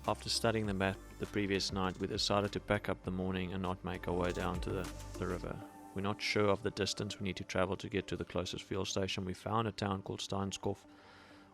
After studying the map the previous night, we decided to pack up the morning and not make our way down to the river. We're not sure of the distance we need to travel to get to the closest fuel station. We found a town called Steinskov,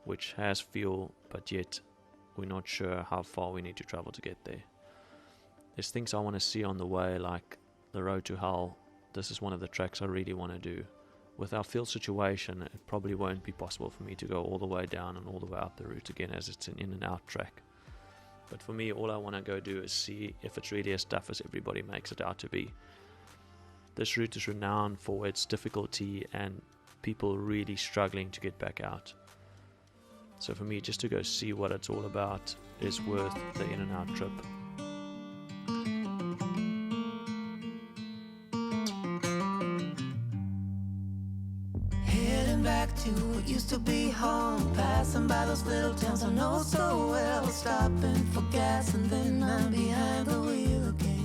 which has fuel, but yet we're not sure how far we need to travel to get there. There's things I want to see on the way, like the road to Hull. This is one of the tracks I really want to do. With our field situation, it probably won't be possible for me to go all the way down and all the way up the route again, as it's an in and out track. But for me, all I want to go do is see if it's really as tough as everybody makes it out to be. This route is renowned for its difficulty and people really struggling to get back out. So for me, just to go see what it's all about is worth the in and out trip. Heading back to what used to be home, passing by those little towns I know so well, stopping for gas and then I'm behind the wheel again.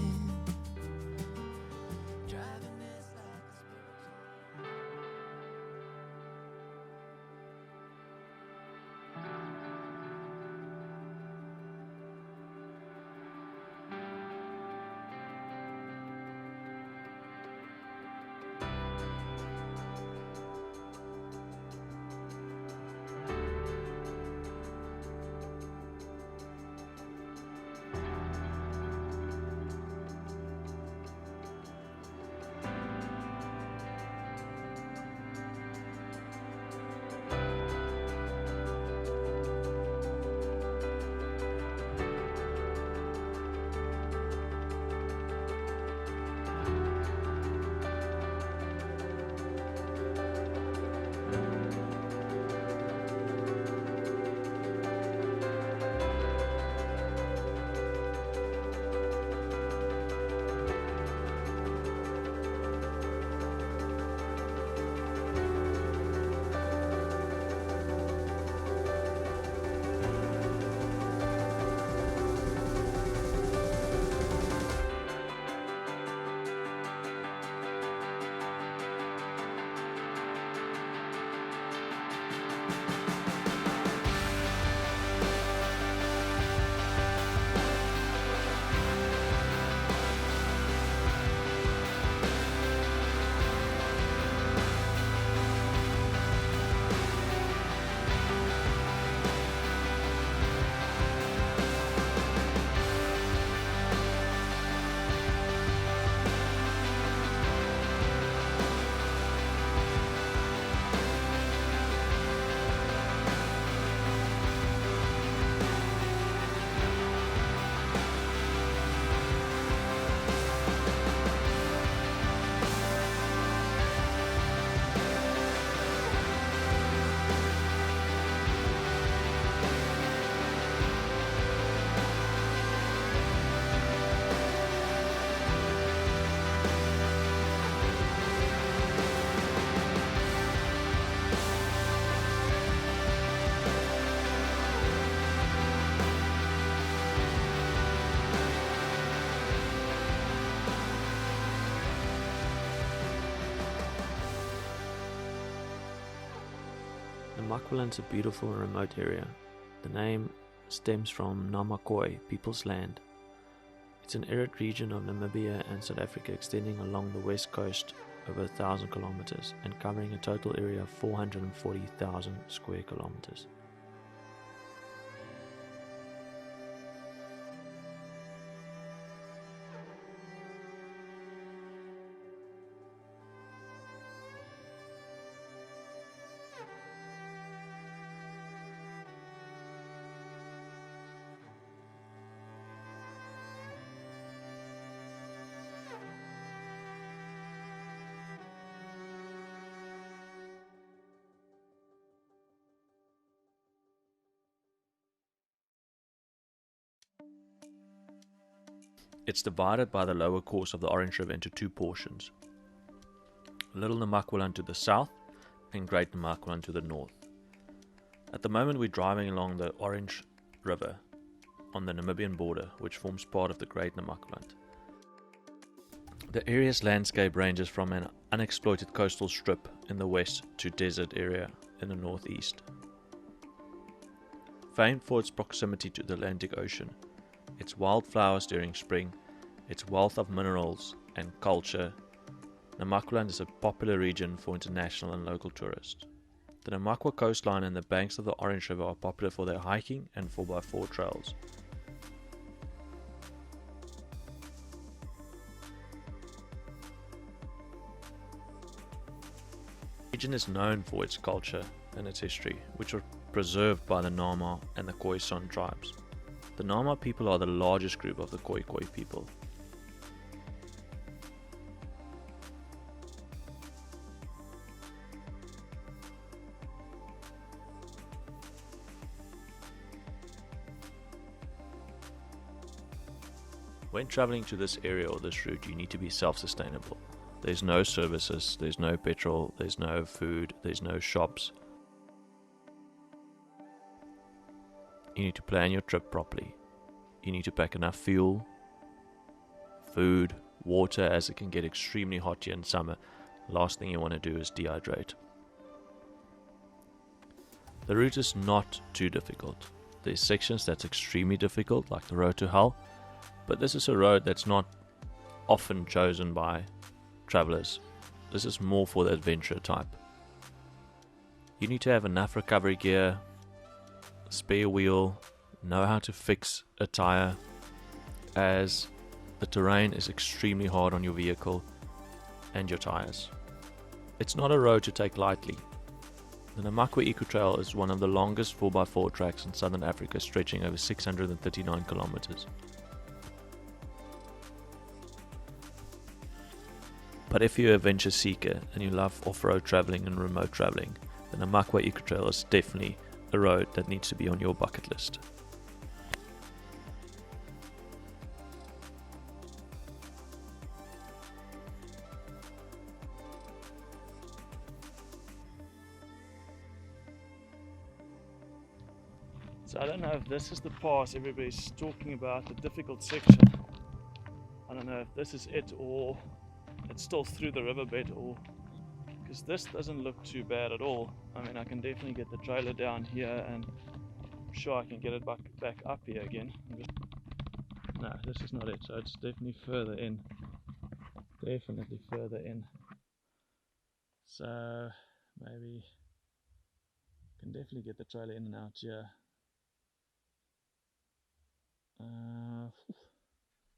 Namaqualand is a beautiful and remote area. The name stems from Namakwa, people's land. It's an arid region of Namibia and South Africa extending along the west coast over 1,000 kilometers and covering a total area of 440,000 square kilometers. It's divided by the lower course of the Orange River into two portions. Little Namaqualand to the south and Great Namaqualand to the north. At the moment we're driving along the Orange River on the Namibian border, which forms part of the Great Namaqualand. The area's landscape ranges from an unexploited coastal strip in the west to desert area in the northeast. Famed for its proximity to the Atlantic Ocean, its wildflowers during spring, its wealth of minerals and culture, Namaqualand is a popular region for international and local tourists. The Namakwa coastline and the banks of the Orange River are popular for their hiking and 4x4 trails. The region is known for its culture and its history, which were preserved by the Nama and the Khoisan tribes. The Nama people are the largest group of the Khoi people. When traveling to this area or this route, you need to be self-sustainable. There's no services, there's no petrol, there's no food, there's no shops. You need to plan your trip properly. You need to pack enough fuel, food, water, as it can get extremely hot here in summer. Last thing you want to do is dehydrate. The route is not too difficult. There's sections that's extremely difficult, like the road to hell, but this is a road that's not often chosen by travelers. This is more for the adventurer type. You need to have enough recovery gear, spare wheel, know how to fix a tyre, as the terrain is extremely hard on your vehicle and your tyres. It's not a road to take lightly. The Namakwa Eco Trail is one of the longest 4x4 tracks in southern Africa, stretching over 639 kilometers. But if you're a adventure seeker and you love off-road traveling and remote traveling, the Namakwa Eco Trail is definitely a road that needs to be on your bucket list. So I don't know if this is the pass everybody's talking about, the difficult section. I don't know if this is it or it's still through the riverbed, or because this doesn't look too bad at all. I mean, I can definitely get the trailer down here and I'm sure I can get it back up here again. No, this is not it, so it's definitely further in. Definitely further in. So maybe I can definitely get the trailer in and out here.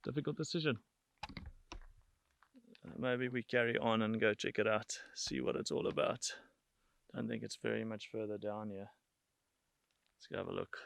Difficult decision. Maybe we carry on and go check it out, see what it's all about. I don't think it's very much further down here. Let's go have a look.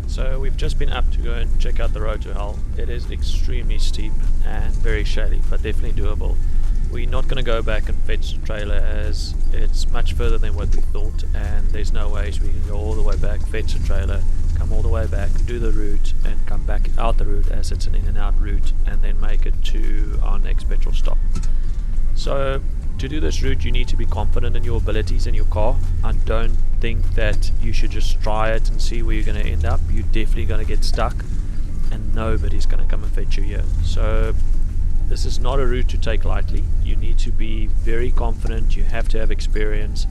So we've just been up to go and check out the road to hell. It is extremely steep and very shady, but definitely doable. We're not going to go back and fetch the trailer as it's much further than what we thought, and there's no ways we can go all the way back, fetch the trailer, come all the way back, do the route and come back out the route as it's an in and out route, and then make it to our next petrol stop. So to do this route you need to be confident in your abilities in your car. I don't think that you should just try it and see where you're going to end up. You're definitely going to get stuck and nobody's going to come and fetch you here. So this is not a route to take lightly. You need to be very confident, you have to have experience.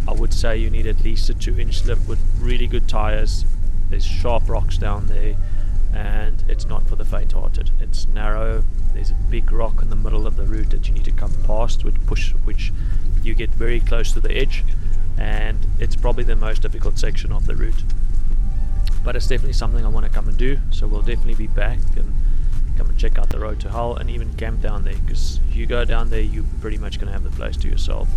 I would say you need at least a 2-inch slip with really good tires There's sharp rocks down there, and it's not for the faint-hearted. It's narrow. There's a big rock in the middle of the route that you need to come past, which you get very close to the edge, and it's probably the most difficult section of the route. But it's definitely something I want to come and do, so we'll definitely be back and come and check out the road to Hull and even camp down there, because if you go down there, you're pretty much going to have the place to yourself.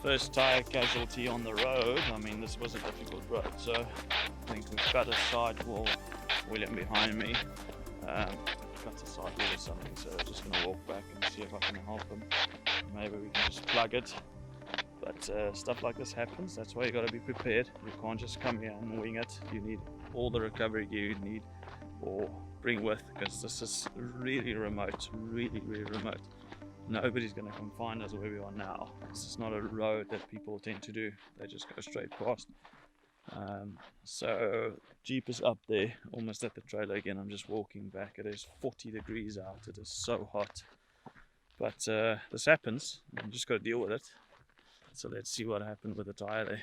First tyre casualty on the road. I mean, this was a difficult road, so I think we've got a sidewall. William behind me got a sidewall or something, so I'm just gonna walk back and see if I can help him. Maybe we can just plug it. But stuff like this happens. That's why you got to be prepared. You can't just come here and wing it. You need all the recovery gear you need or bring with, because this is really remote, really remote. Nobody's going to come find us where we are now. This is not a road that people tend to do. They just go straight past. So Jeep is up there, almost at the trailer again. I'm just walking back. It is 40 degrees out. It is so hot. But this happens. You just got to deal with it. So let's see what happened with the tyre there.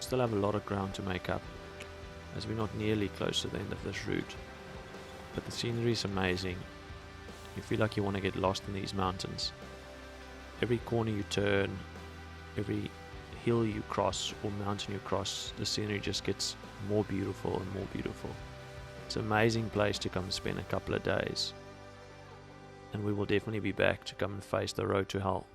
still have a lot of ground to make up, as we're not nearly close to the end of this route. But the scenery is amazing. You feel like you want to get lost in these mountains. Every corner you turn, every hill you cross or mountain you cross, the scenery just gets more beautiful and more beautiful. It's an amazing place to come spend a couple of days. And we will definitely be back to come and face the road to hell.